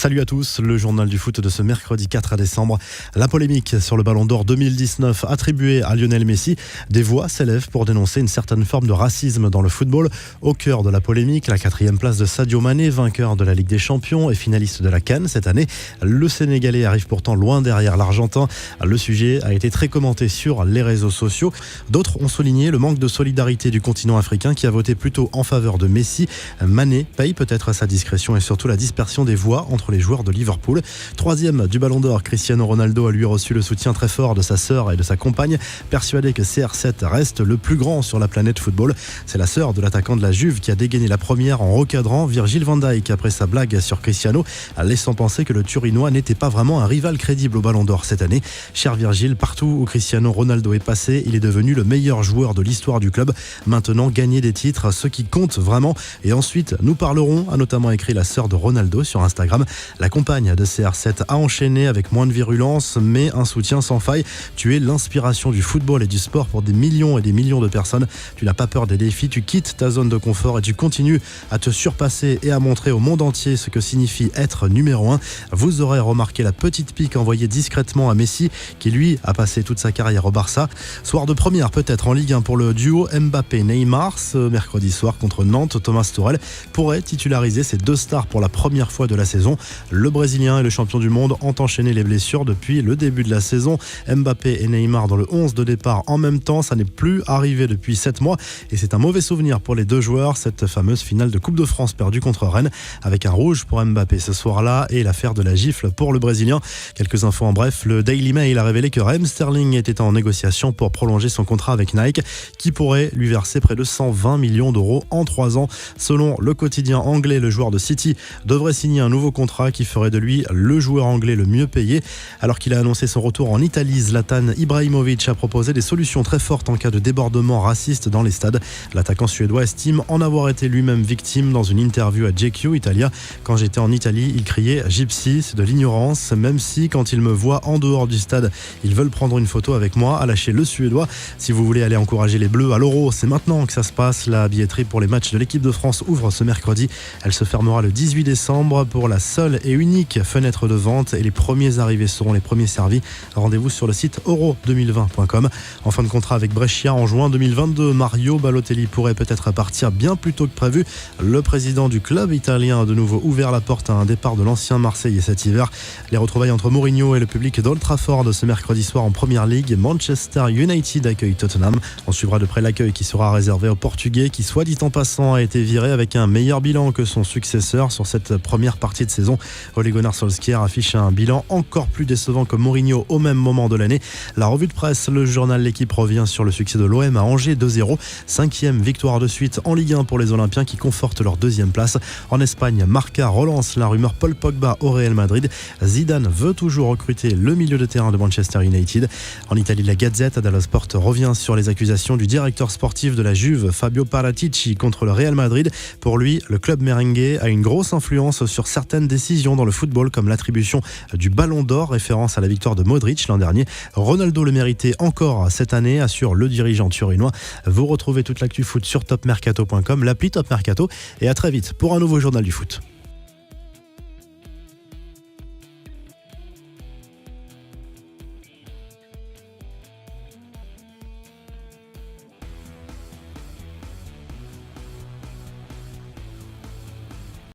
Salut à tous, le journal du foot de ce mercredi 4 décembre. La polémique sur le Ballon d'Or 2019 attribué à Lionel Messi. Des voix s'élèvent pour dénoncer une certaine forme de racisme dans le football. Au cœur de la polémique, la 4e place de Sadio Mané, vainqueur de la Ligue des Champions et finaliste de la CAN cette année. Le Sénégalais arrive pourtant loin derrière l'Argentin. Le sujet a été très commenté sur les réseaux sociaux. D'autres ont souligné le manque de solidarité du continent africain qui a voté plutôt en faveur de Messi. Mané paye peut-être sa discrétion et surtout la dispersion des voix entre les joueurs de Liverpool. 3e du Ballon d'Or, Cristiano Ronaldo a lui reçu le soutien très fort de sa sœur et de sa compagne, persuadé que CR7 reste le plus grand sur la planète football. C'est la sœur de l'attaquant de la Juve qui a dégainé la première en recadrant Virgil van Dijk après sa blague sur Cristiano, laissant penser que le Turinois n'était pas vraiment un rival crédible au Ballon d'Or cette année. Cher Virgil, partout où Cristiano Ronaldo est passé, il est devenu le meilleur joueur de l'histoire du club. Maintenant, gagner des titres, ce qui compte vraiment. Et ensuite, nous parlerons, a notamment écrit la sœur de Ronaldo sur Instagram. La compagne de CR7 a enchaîné avec moins de virulence, mais un soutien sans faille. Tu es l'inspiration du football et du sport pour des millions et des millions de personnes. Tu n'as pas peur des défis, tu quittes ta zone de confort et tu continues à te surpasser et à montrer au monde entier ce que signifie être numéro 1. Vous aurez remarqué la petite pique envoyée discrètement à Messi, qui lui a passé toute sa carrière au Barça. Soir de première peut-être en Ligue 1 pour le duo Mbappé-Neymar. Ce mercredi soir contre Nantes, Thomas Tuchel pourrait titulariser ces deux stars pour la première fois de la saison. Le Brésilien et le champion du monde ont enchaîné les blessures depuis le début de la saison. Mbappé et Neymar dans le 11 de départ en même temps, ça n'est plus arrivé depuis 7 mois et c'est un mauvais souvenir pour les deux joueurs, cette fameuse finale de Coupe de France perdue contre Rennes avec un rouge pour Mbappé ce soir-là et l'affaire de la gifle pour le Brésilien. Quelques infos en bref, le Daily Mail a révélé que Raheem Sterling était en négociation pour prolonger son contrat avec Nike qui pourrait lui verser près de 120 millions d'euros en 3 ans. Selon le quotidien anglais, le joueur de City devrait signer un nouveau contrat qui ferait de lui le joueur anglais le mieux payé. Alors qu'il a annoncé son retour en Italie, Zlatan Ibrahimovic a proposé des solutions très fortes en cas de débordement raciste dans les stades. L'attaquant suédois estime en avoir été lui-même victime dans une interview à GQ Italia. Quand j'étais en Italie, il criait « Gypsy », c'est de l'ignorance, même si quand ils me voient en dehors du stade, ils veulent prendre une photo avec moi, a lâché le Suédois. Si vous voulez aller encourager les Bleus à l'Euro, c'est maintenant que ça se passe. La billetterie pour les matchs de l'équipe de France ouvre ce mercredi. Elle se fermera le 18 décembre pour la seule et unique fenêtre de vente et les premiers arrivés seront les premiers servis. Rendez-vous sur le site euro2020.com. En fin de contrat avec Brescia en juin 2022, Mario Balotelli pourrait peut-être partir bien plus tôt que prévu. Le président du club italien a de nouveau ouvert la porte à un départ de l'ancien Marseillais cet hiver. Les retrouvailles entre Mourinho et le public d'Old Trafford ce mercredi soir en Première Ligue. Manchester United accueille Tottenham. On suivra de près l'accueil qui sera réservé au Portugais qui, soit dit en passant, a été viré avec un meilleur bilan que son successeur sur cette première partie de saison. Ole Gunnar Solskjaer affiche un bilan encore plus décevant que Mourinho au même moment de l'année. La revue de presse, le journal L'Équipe revient sur le succès de l'OM à Angers 2-0. 5e victoire de suite en Ligue 1 pour les Olympiens qui confortent leur 2e place. En Espagne, Marca relance la rumeur Paul Pogba au Real Madrid. Zidane veut toujours recruter le milieu de terrain de Manchester United. En Italie, la Gazette dello Sport revient sur les accusations du directeur sportif de la Juve, Fabio Paratici, contre le Real Madrid. Pour lui, le club merengue a une grosse influence sur certaines décisions dans le football, comme l'attribution du Ballon d'Or, référence à la victoire de Modric l'an dernier. Ronaldo le méritait encore cette année, assure le dirigeant turinois. Vous retrouvez toute l'actu foot sur topmercato.com, l'appli Top Mercato, et à très vite pour un nouveau journal du foot.